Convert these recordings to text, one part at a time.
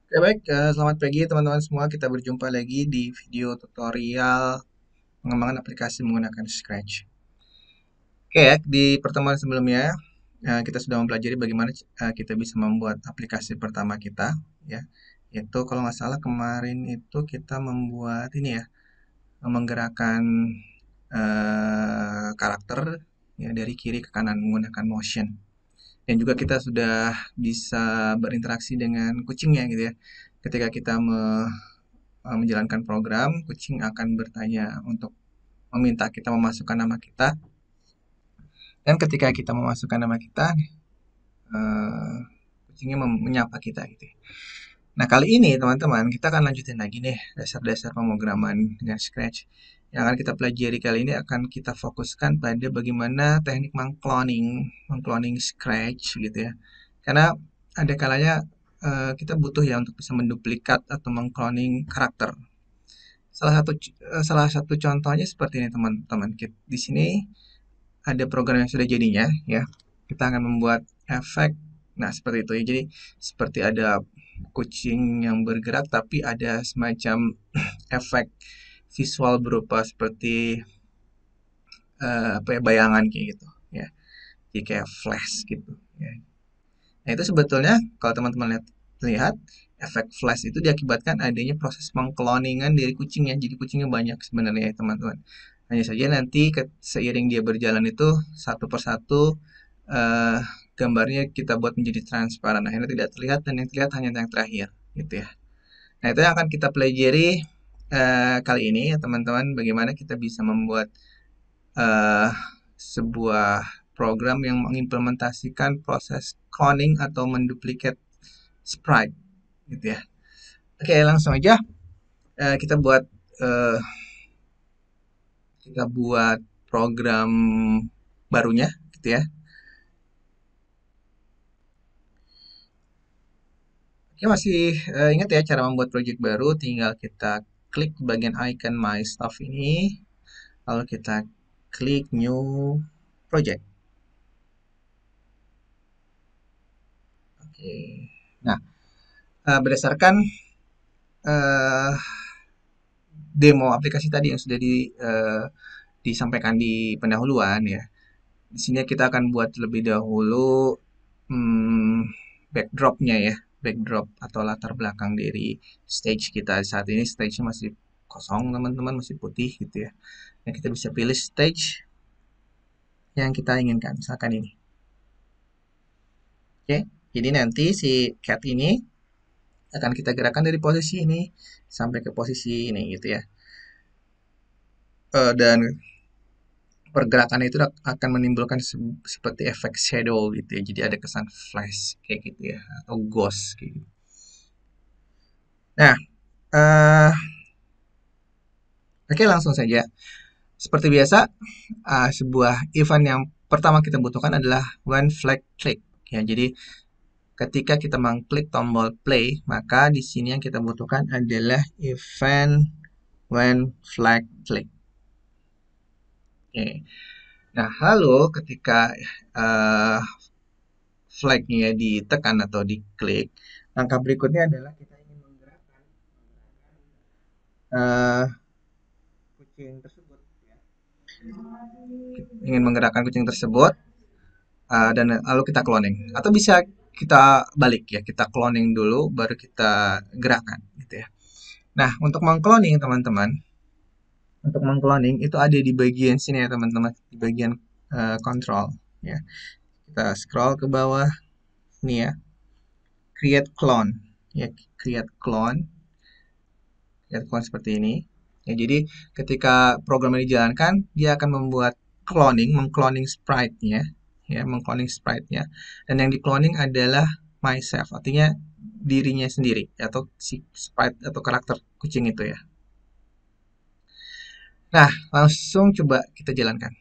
Oke, baik, selamat pagi teman-teman semua. Kita berjumpa lagi di video tutorial pengembangan aplikasi menggunakan Scratch. Oke ya, di pertemuan sebelumnya kita sudah mempelajari bagaimana kita bisa membuat aplikasi pertama kita, ya. Itu kalau nggak salah kemarin itu kita membuat ini ya, menggerakkan karakter ya dari kiri ke kanan menggunakan motion. Dan juga kita sudah bisa berinteraksi dengan kucingnya gitu ya. Ketika kita menjalankan program, kucing akan bertanya untuk meminta kita memasukkan nama kita. Dan ketika kita memasukkan nama kita, eh, kucingnya menyapa kita gitu ya. Nah, kali ini teman-teman, kita akan lanjutin lagi nih dasar-dasar pemrograman dengan Scratch. Yang akan kita pelajari kali ini akan kita fokuskan pada bagaimana teknik mengcloning Scratch gitu ya. Karena ada kalanya kita butuh ya untuk bisa menduplikat atau mengcloning karakter. Salah satu contohnya seperti ini teman-teman. Di sini ada program yang sudah jadinya ya. Kita akan membuat efek. Nah, seperti itu ya. Jadi seperti ada kucing yang bergerak tapi ada semacam efek visual berupa seperti apa ya, bayangan kayak gitu ya. Jadi kayak flash gitu ya. Nah, itu sebetulnya kalau teman-teman lihat efek flash itu diakibatkan adanya proses pengkloningan dari kucingnya. Jadi kucingnya banyak sebenarnya ya teman-teman. Hanya saja nanti seiring dia berjalan itu satu persatu eh, gambarnya kita buat menjadi transparan. Akhirnya tidak terlihat dan yang terlihat hanya yang terakhir gitu ya. Nah, itu yang akan kita pelajari kali ini ya teman-teman. Bagaimana kita bisa membuat eh, sebuah program yang mengimplementasikan proses cloning atau menduplikat sprite gitu ya. Oke, langsung aja kita buat eh, program barunya gitu ya. Oke, masih ingat ya cara membuat project baru, tinggal kita klik bagian icon my stuff ini, lalu kita klik new project. Oke. Nah, berdasarkan eh, demo aplikasi tadi yang sudah disampaikan di pendahuluan ya. Di sini kita akan buat lebih dahulu hmm, backdropnya ya, backdrop atau latar belakang dari stage kita. Saat ini stage-nya masih kosong teman-teman, masih putih gitu ya. Nah, kita bisa pilih stage yang kita inginkan, misalkan ini. Oke, jadi nanti si cat ini akan kita gerakkan dari posisi ini sampai ke posisi ini gitu ya. Dan pergerakan itu akan menimbulkan seperti efek shadow gitu ya. Jadi ada kesan flash kayak gitu ya, atau ghost kayak gitu. Nah, eh oke langsung saja. Seperti biasa, sebuah event yang pertama kita butuhkan adalah when flag click. Ya, jadi ketika kita mengklik tombol play, maka di sini yang kita butuhkan adalah event when flag click. Oke. Nah, lalu ketika uh, flagnya ditekan atau diklik, langkah berikutnya adalah kita ingin menggerakkan uh, kucing tersebut. Ya. Ingin menggerakkan kucing tersebut dan lalu kita cloning. Atau bisa kita balik ya, kita cloning dulu baru kita gerakan gitu ya. Nah, untuk mengcloning itu ada di bagian sini ya teman-teman, di bagian control ya. Kita scroll ke bawah nih ya, create clone ya, create clone, create clone seperti ini. Ya, jadi ketika program ini dijalankan, dia akan membuat mengcloning sprite-nya, ya, mengcloning sprite-nya. Dan yang di-cloning adalah myself, artinya dirinya sendiri atau si sprite atau karakter kucing itu ya. Nah, langsung coba kita jalankan.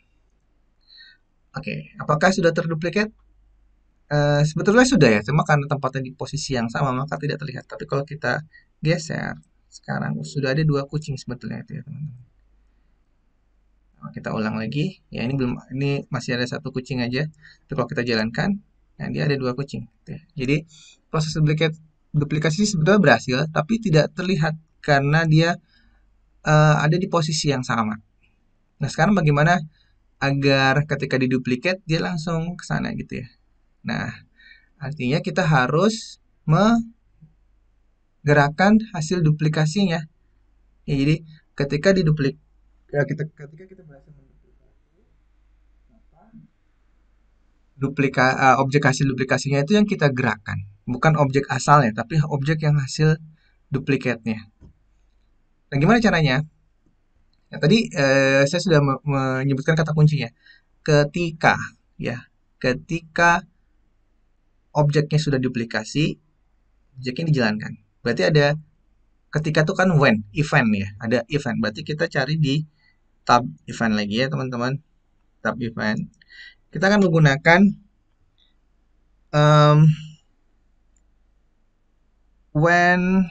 Oke, apakah sudah terduplikat? Sebetulnya sudah ya, cuma karena tempatnya di posisi yang sama maka tidak terlihat. Tapi kalau kita geser, sekarang sudah ada dua kucing sebetulnya itu ya teman-teman. Nah, kita ulang lagi. Ya ini masih ada satu kucing aja. Tapi kalau kita jalankan, nah dia ada dua kucing. Gitu ya. Jadi proses duplicate duplikasi sebetulnya berhasil, tapi tidak terlihat karena dia ada di posisi yang sama. Nah, sekarang bagaimana agar ketika diduplikat dia langsung ke sana gitu ya. Nah, artinya kita harus menggerakkan hasil duplikasinya. Ya, jadi ketika ketika kita berhasil menduplikasi, objek hasil duplikasinya itu yang kita gerakkan, bukan objek asalnya, tapi objek yang hasil duplikatnya. Nah, gimana caranya? Nah, tadi saya sudah menyebutkan kata kuncinya. Ketika ya, ketika objeknya sudah duplikasi, objeknya dijalankan. Berarti ada ketika itu kan when, event ya, ada event. Berarti kita cari di tab event lagi ya teman-teman, tab event. Kita akan menggunakan um, when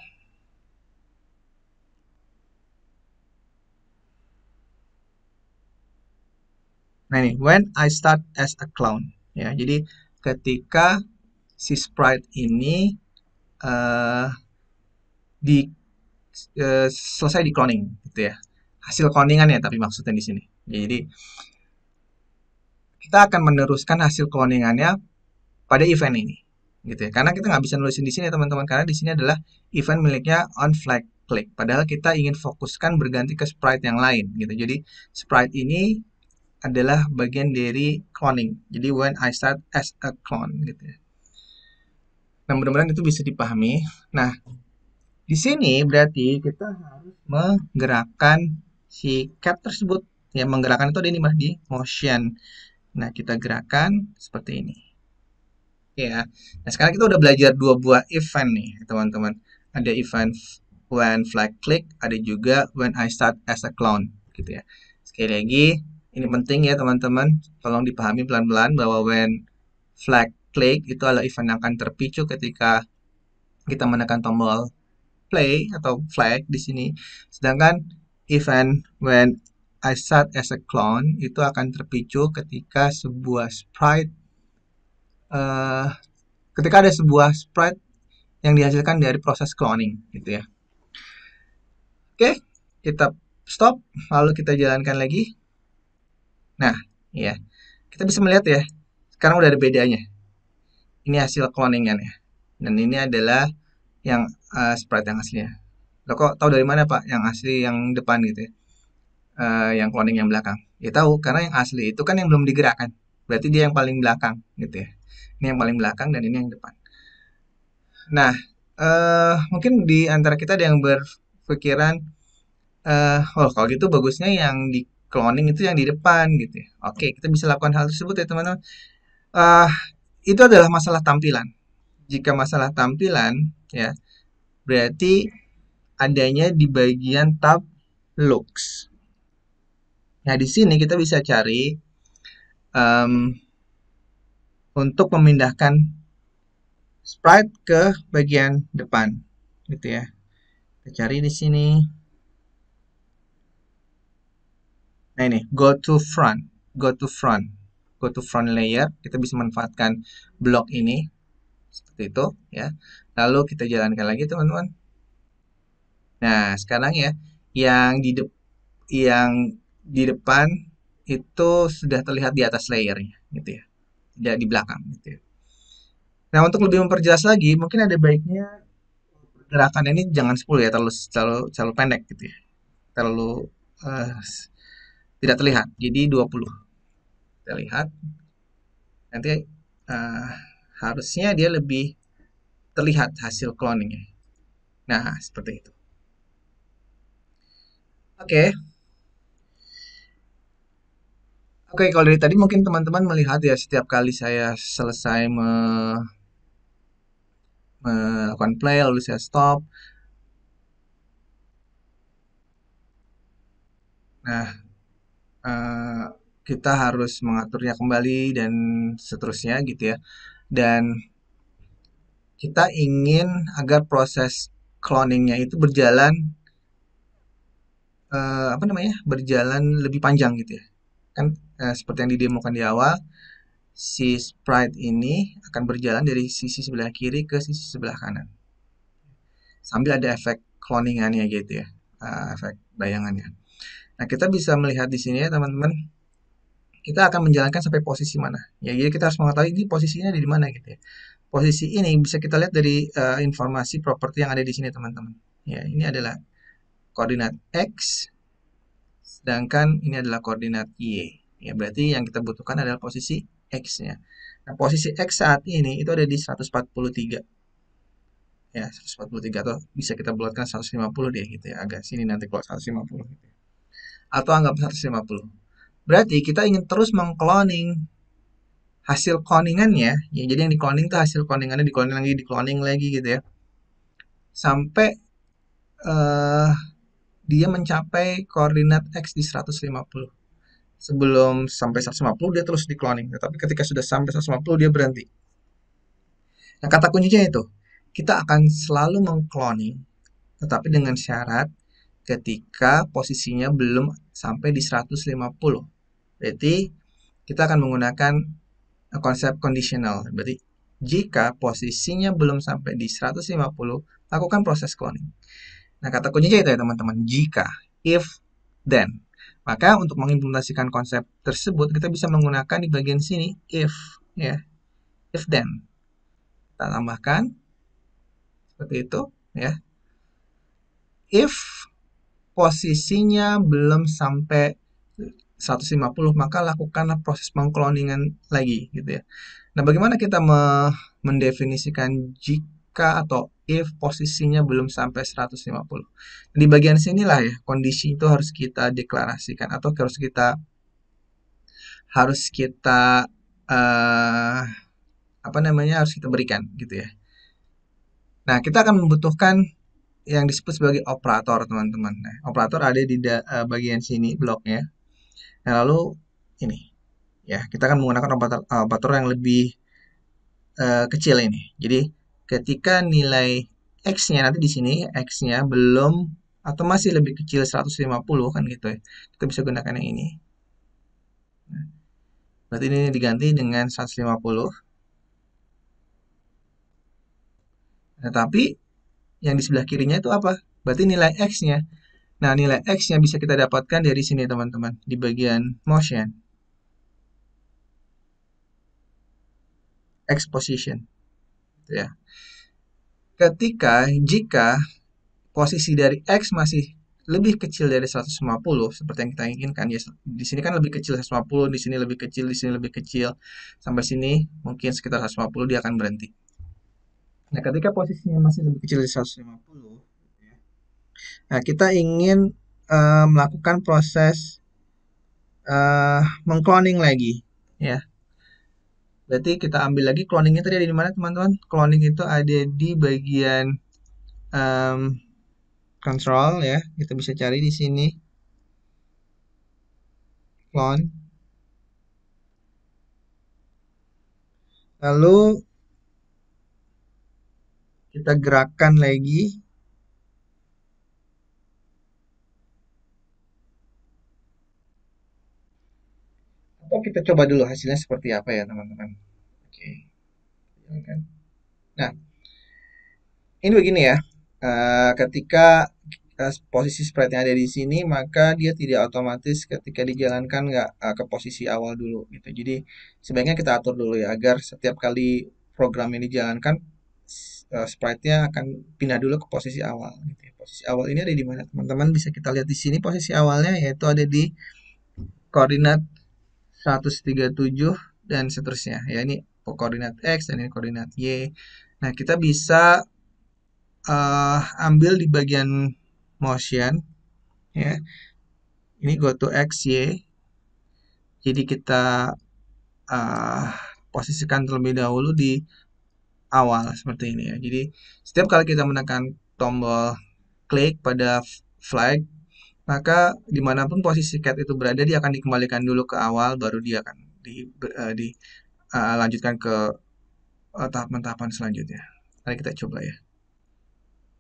Nah ini, when I start as a clown. Ya, jadi ketika si sprite ini uh, di selesai di cloning, gitu ya. Hasil cloningan ya, tapi maksudnya di sini. Ya, jadi kita akan meneruskan hasil cloningannya pada event ini, gitu ya. Karena kita nggak bisa nulisin di sini teman-teman, karena di sini adalah event miliknya on flag click. Padahal kita ingin fokuskan berganti ke sprite yang lain, gitu. Jadi sprite ini adalah bagian dari cloning. Jadi when I start as a clone gitu ya. Nah, mudah-mudahan itu bisa dipahami. Nah, di sini berarti kita harus menggerakkan si cap tersebut. Ya, menggerakkan itu ada di di motion. Nah, kita gerakan seperti ini. Ya. Nah, sekarang kita udah belajar dua buah event nih, teman-teman. Ada event when flag click, ada juga when I start as a clone gitu ya. Sekali lagi, ini penting ya teman-teman, tolong dipahami pelan-pelan bahwa when flag click itu adalah event yang akan terpicu ketika kita menekan tombol play atau flag di sini. Sedangkan event when I start as a clone itu akan terpicu ketika sebuah sprite eh, ketika ada sebuah sprite yang dihasilkan dari proses cloning gitu ya. Oke, kita stop lalu kita jalankan lagi. Nah, ya. Kita bisa melihat ya. Sekarang udah ada bedanya. Ini hasil cloningan ya. Dan ini adalah yang sprite yang aslinya. Lo kok tahu dari mana Pak? Yang asli yang depan gitu ya. Yang cloning yang belakang. Ya tahu, karena yang asli itu kan yang belum digerakkan. Berarti dia yang paling belakang gitu ya. Ini yang paling belakang dan ini yang depan. Nah, mungkin di antara kita ada yang berpikiran, oh kalau gitu bagusnya yang di cloning itu yang di depan gitu ya. Oke, kita bisa lakukan hal tersebut ya teman-teman. Uh, itu adalah masalah tampilan. Jika masalah tampilan, ya berarti adanya di bagian tab looks. Nah, di sini kita bisa cari um, untuk memindahkan sprite ke bagian depan, gitu ya. Kita cari di sini. Nah ini, go to front layer. Kita bisa manfaatkan blok ini seperti itu, ya. Lalu kita jalankan lagi, teman-teman. Nah, sekarang ya, yang di yang di depan itu sudah terlihat di atas layernya, gitu ya. Tidak di belakang, gitu ya. Nah, untuk lebih memperjelas lagi, mungkin ada baiknya gerakan ini jangan 10 ya, terlalu pendek gitu ya. Terlalu uh, tidak terlihat. Jadi 20. Kita lihat. Nanti uh, harusnya dia lebih terlihat hasil cloningnya. Nah, seperti itu. Oke. Oke, kalau dari tadi mungkin teman-teman melihat ya setiap kali saya selesai melakukan play lalu saya stop. Nah, eh, kita harus mengaturnya kembali dan seterusnya gitu ya. Dan kita ingin agar proses cloningnya itu berjalan apa namanya? Berjalan lebih panjang gitu ya. Kan seperti yang didemokan di awal, si sprite ini akan berjalan dari sisi sebelah kiri ke sisi sebelah kanan. sambil ada efek cloningannya gitu ya, efek bayangannya. Nah, kita bisa melihat di sini ya teman-teman, kita akan menjalankan sampai posisi mana. Ya, jadi kita harus mengetahui ini posisinya ada di mana gitu ya. Posisi ini bisa kita lihat dari informasi properti yang ada di sini teman-teman. Ya, ini adalah koordinat X, sedangkan ini adalah koordinat Y. Ya, berarti yang kita butuhkan adalah posisi X-nya. Nah, posisi X saat ini itu ada di 143. Ya, 143 atau bisa kita bulatkan 150 deh gitu ya. Agak sini nanti kalau 150 gitu ya. Atau anggap 150. Berarti kita ingin terus mengcloning hasil cloningannya. Ya, jadi yang di cloning itu hasil cloningannya di cloning lagi gitu ya. Sampai eh, dia mencapai koordinat X di 150. Sebelum sampai 150 dia terus di cloning. Tetapi ketika sudah sampai 150 dia berhenti. Nah, kata kuncinya itu, kita akan selalu mengcloning, tetapi dengan syarat ketika posisinya belum sampai di 150. Berarti kita akan menggunakan konsep conditional. Berarti jika posisinya belum sampai di 150, lakukan proses cloning. Nah, kata kuncinya itu ya teman-teman, jika, if, then. Maka untuk mengimplementasikan konsep tersebut, kita bisa menggunakan di bagian sini, if, ya, if then. Kita tambahkan seperti itu, ya. If posisinya belum sampai 150, maka lakukanlah proses pengkloningan lagi, gitu ya. Nah, bagaimana kita mendefinisikan jika atau if posisinya belum sampai 150? Di bagian sinilah ya, kondisi itu harus kita deklarasikan atau harus kita uh, apa namanya harus kita berikan gitu ya. Nah, kita akan membutuhkan yang disebut sebagai operator, teman-teman. Nah, operator ada di bagian sini bloknya. Nah, lalu ini ya, kita akan menggunakan operator yang lebih kecil ini. Jadi ketika nilai X-nya nanti di sini X-nya belum atau masih lebih kecil 150 kan gitu ya. Kita bisa gunakan yang ini. Nah, berarti ini diganti dengan 150. Nah, tapi yang di sebelah kirinya itu apa? Berarti nilai X-nya. Nah, nilai X-nya bisa kita dapatkan dari sini teman-teman, di bagian motion. X position. Gitu ya. Jika posisi dari X masih lebih kecil dari 150 seperti yang kita inginkan ya, di sini kan lebih kecil 150, di sini lebih kecil, di sini lebih kecil, sampai sini mungkin sekitar 150 dia akan berhenti. Nah, ketika posisinya masih lebih kecil dari 150, nah kita ingin melakukan proses mengcloning lagi ya. Berarti kita ambil lagi cloningnya tadi ada di mana teman-teman? Cloning itu ada di bagian um, control ya. Kita bisa cari di sini clone. Lalu kita gerakkan lagi. Atau kita coba dulu hasilnya seperti apa ya teman-teman. Oke. Nah, ini begini ya. Ketika posisi sprite-nya ada di sini, maka dia tidak otomatis ketika dijalankan nggak ke posisi awal dulu gitu. Jadi sebaiknya kita atur dulu ya agar setiap kali program ini dijalankan sprite-nya akan pindah dulu ke posisi awal gitu ya. Posisi awal ini ada di mana teman-teman bisa kita lihat di sini posisi awalnya yaitu ada di koordinat 137 dan seterusnya. Ya ini koordinat X dan ini koordinat Y. Nah, kita bisa ambil di bagian motion ya. Ini go to X, Y. Jadi kita posisikan terlebih dahulu di awal seperti ini ya. Jadi setiap kali kita menekan tombol klik pada flag, maka dimanapun posisi cat itu berada dia akan dikembalikan dulu ke awal, baru dia akan dilanjutkan ke tahapan-tahapan selanjutnya. Mari kita coba ya.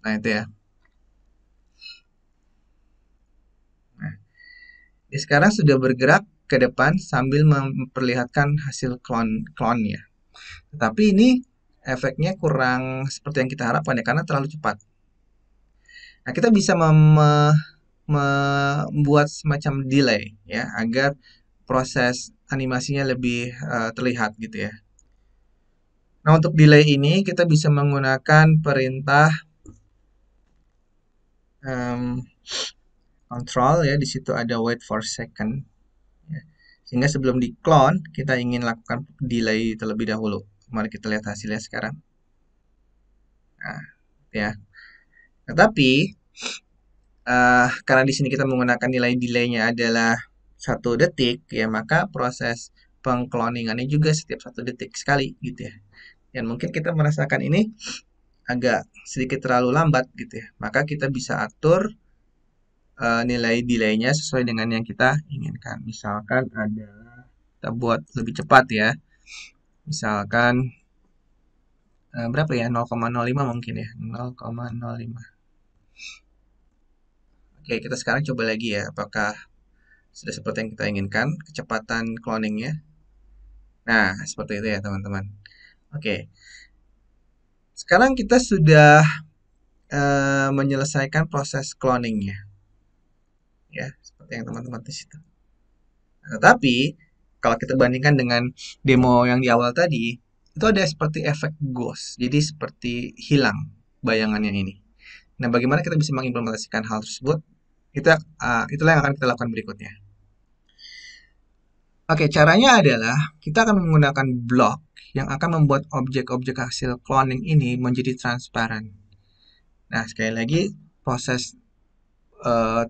Nah itu ya. Nah, sekarang sudah bergerak ke depan sambil memperlihatkan hasil clone-nya. Tetapi ini efeknya kurang seperti yang kita harapkan ya, karena terlalu cepat. Nah, kita bisa membuat semacam delay ya agar proses animasinya lebih terlihat gitu ya. Nah, untuk delay ini kita bisa menggunakan perintah control ya. Di situ ada wait for second ya. Sehingga sebelum di clone kita ingin lakukan delay terlebih dahulu. Mari kita lihat hasilnya sekarang. Nah, ya. Tetapi karena di sini kita menggunakan nilai delaynya adalah 1 detik ya, maka proses pengkloningannya juga setiap 1 detik sekali gitu ya. Dan mungkin kita merasakan ini agak sedikit terlalu lambat gitu ya. Maka kita bisa atur nilai delaynya sesuai dengan yang kita inginkan. Misalkan adalah kita buat lebih cepat ya. Misalkan berapa ya? 0,05 mungkin ya. 0,05. Oke, kita sekarang coba lagi ya. Apakah sudah seperti yang kita inginkan kecepatan cloningnya? Nah, seperti itu ya teman-teman. Oke, sekarang kita sudah menyelesaikan proses cloningnya. Ya, seperti yang teman-teman di situ. Tetapi kalau kita bandingkan dengan demo yang di awal tadi, itu ada seperti efek ghost. Jadi seperti hilang bayangannya ini. Nah, bagaimana kita bisa mengimplementasikan hal tersebut? Itulah yang akan kita lakukan berikutnya. Oke, caranya adalah kita akan menggunakan blok yang akan membuat objek-objek hasil cloning ini menjadi transparan. Nah, sekali lagi proses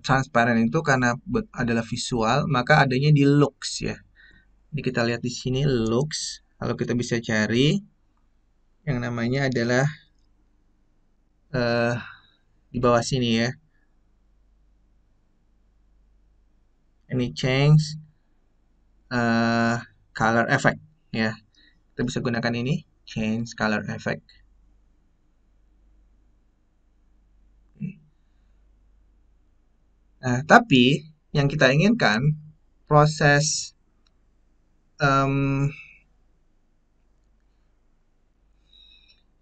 transparan itu karena adalah visual, maka adanya di looks ya. Jadi kita lihat di sini looks, lalu kita bisa cari yang namanya adalah di bawah sini ya. Ini change color effect ya. Kita bisa gunakan ini change color effect. Nah, tapi yang kita inginkan proses yang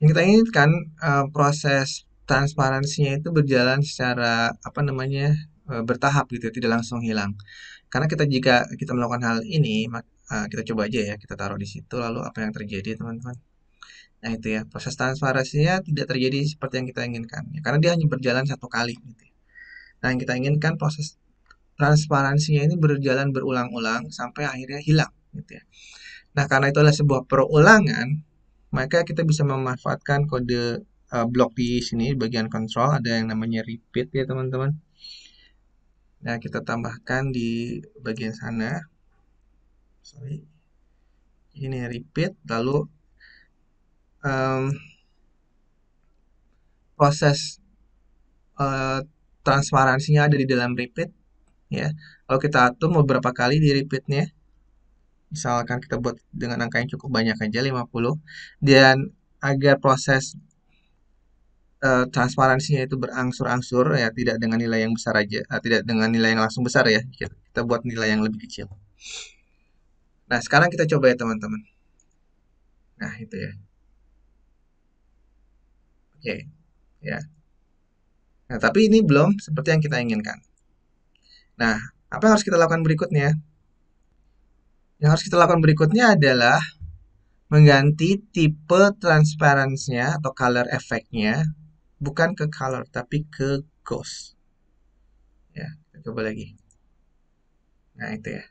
kita inginkan proses transparansinya itu berjalan secara apa namanya bertahap gitu, tidak langsung hilang. Karena jika kita melakukan hal ini, kita coba aja ya, kita taruh di situ, lalu apa yang terjadi teman-teman? Nah itu ya, proses transparansinya tidak terjadi seperti yang kita inginkan, ya, karena dia hanya berjalan 1 kali. Gitu. Nah yang kita inginkan proses transparansinya ini berjalan berulang-ulang sampai akhirnya hilang. Gitu ya. Nah karena itu adalah sebuah perulangan, maka kita bisa memanfaatkan kode blok di sini bagian control ada yang namanya repeat ya teman-teman. Nah kita tambahkan di bagian sana, sorry, ini repeat, lalu proses transparansinya ada di dalam repeat ya. Kalau kita atur beberapa kali di repeatnya, misalkan kita buat dengan angka yang cukup banyak aja 50, dan agar proses transparansinya itu berangsur-angsur ya, tidak dengan nilai yang besar aja, tidak dengan nilai yang langsung besar ya, kita buat nilai yang lebih kecil. Nah sekarang kita coba ya teman-teman. Nah itu ya, oke ya. Nah tapi ini belum seperti yang kita inginkan. Nah apa yang harus kita lakukan berikutnya? Yang harus kita lakukan berikutnya adalah mengganti tipe transparansinya atau color effect-nya bukan ke color tapi ke ghost. Ya, kita coba lagi. Nah, itu ya.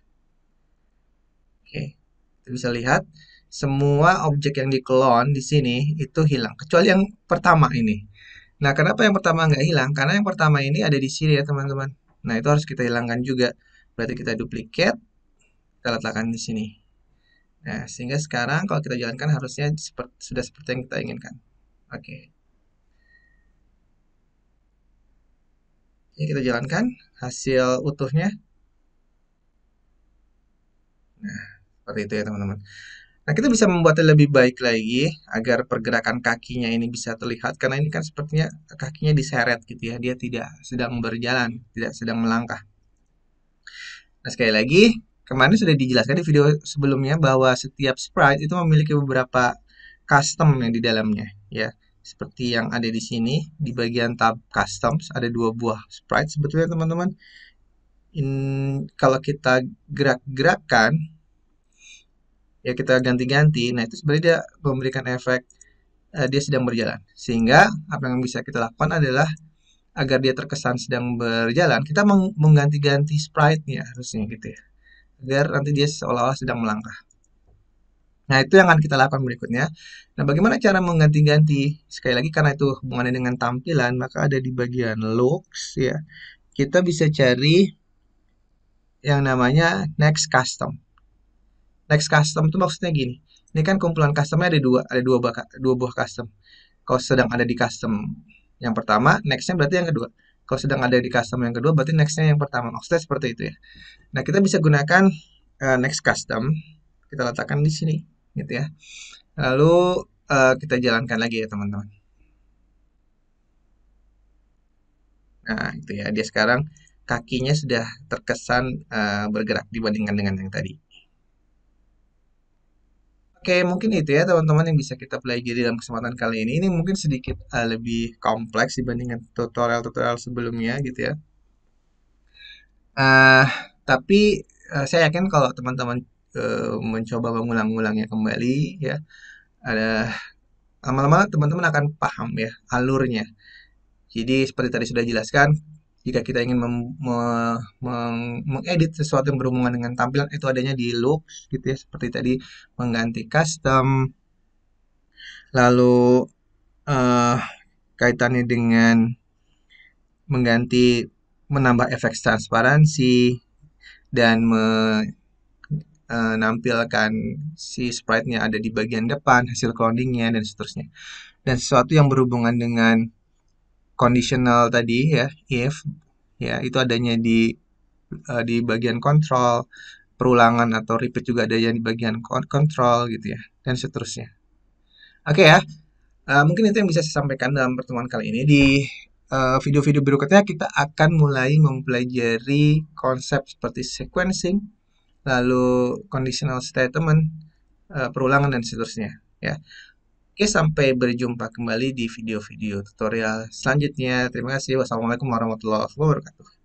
Oke. Kita bisa lihat semua objek yang di-clone di sini itu hilang kecuali yang pertama ini. Nah, kenapa yang pertama nggak hilang? Karena yang pertama ini ada di sini ya, teman-teman. Nah, itu harus kita hilangkan juga. Berarti kita duplicate, kita letakkan di sini. Nah, sehingga sekarang kalau kita jalankan harusnya sudah seperti yang kita inginkan. Oke. Ini kita jalankan hasil utuhnya. Nah, seperti itu ya teman-teman. Nah, kita bisa membuatnya lebih baik lagi agar pergerakan kakinya ini bisa terlihat. Karena ini kan sepertinya kakinya diseret gitu ya. Dia tidak sedang berjalan, tidak sedang melangkah. Nah, sekali lagi, kemarin sudah dijelaskan di video sebelumnya bahwa setiap sprite itu memiliki beberapa custom yang di dalamnya. Ya, seperti yang ada di sini. Di bagian tab customs ada dua buah sprite sebetulnya teman-teman. Kalau kita gerak-gerakkan, ya kita ganti-ganti, nah itu sebenarnya dia memberikan efek dia sedang berjalan. Sehingga apa yang bisa kita lakukan adalah agar dia terkesan sedang berjalan, kita mengganti-ganti sprite-nya harusnya gitu ya. Agar nanti dia seolah-olah sedang melangkah. Nah, itu yang akan kita lakukan berikutnya. Nah, bagaimana cara mengganti-ganti? Sekali lagi karena itu hubungannya dengan tampilan, maka ada di bagian looks ya. Kita bisa cari yang namanya next custom. Next custom itu maksudnya gini. Ini kan kumpulan customnya ada dua buah custom. Kalau sedang ada di custom yang pertama, nextnya berarti yang kedua. Kalau sedang ada di custom yang kedua, berarti nextnya yang pertama. Maksudnya seperti itu ya. Nah, kita bisa gunakan next custom. Kita letakkan di sini, gitu ya. Lalu kita jalankan lagi ya teman-teman. Nah, itu ya. Dia sekarang kakinya sudah terkesan bergerak dibandingkan dengan yang tadi. Oke, mungkin itu ya teman-teman yang bisa kita pelajari dalam kesempatan kali ini. Ini mungkin sedikit lebih kompleks dibandingkan tutorial-tutorial sebelumnya gitu ya. Eh, tapi saya yakin kalau teman-teman mencoba mengulang-ulangnya kembali ya, ada lama-lama teman-teman akan paham ya alurnya. Jadi seperti tadi sudah jelaskan, jika kita ingin mengedit sesuatu yang berhubungan dengan tampilan itu adanya di looks gitu ya, seperti tadi mengganti custom, lalu eh, kaitannya dengan mengganti menambah efek transparansi dan menampilkan si sprite-nya ada di bagian depan, hasil cloning-nya dan seterusnya. Dan sesuatu yang berhubungan dengan conditional tadi ya, if ya itu adanya di bagian kontrol, perulangan atau repeat juga adanya di bagian kontrol gitu ya, dan seterusnya. Oke ya, mungkin itu yang bisa saya sampaikan dalam pertemuan kali ini. Di video-video berikutnya kita akan mulai mempelajari konsep seperti sequencing, lalu conditional statement, perulangan dan seterusnya ya. Oke, sampai berjumpa kembali di video-video tutorial selanjutnya. Terima kasih. Wassalamualaikum warahmatullahi wabarakatuh.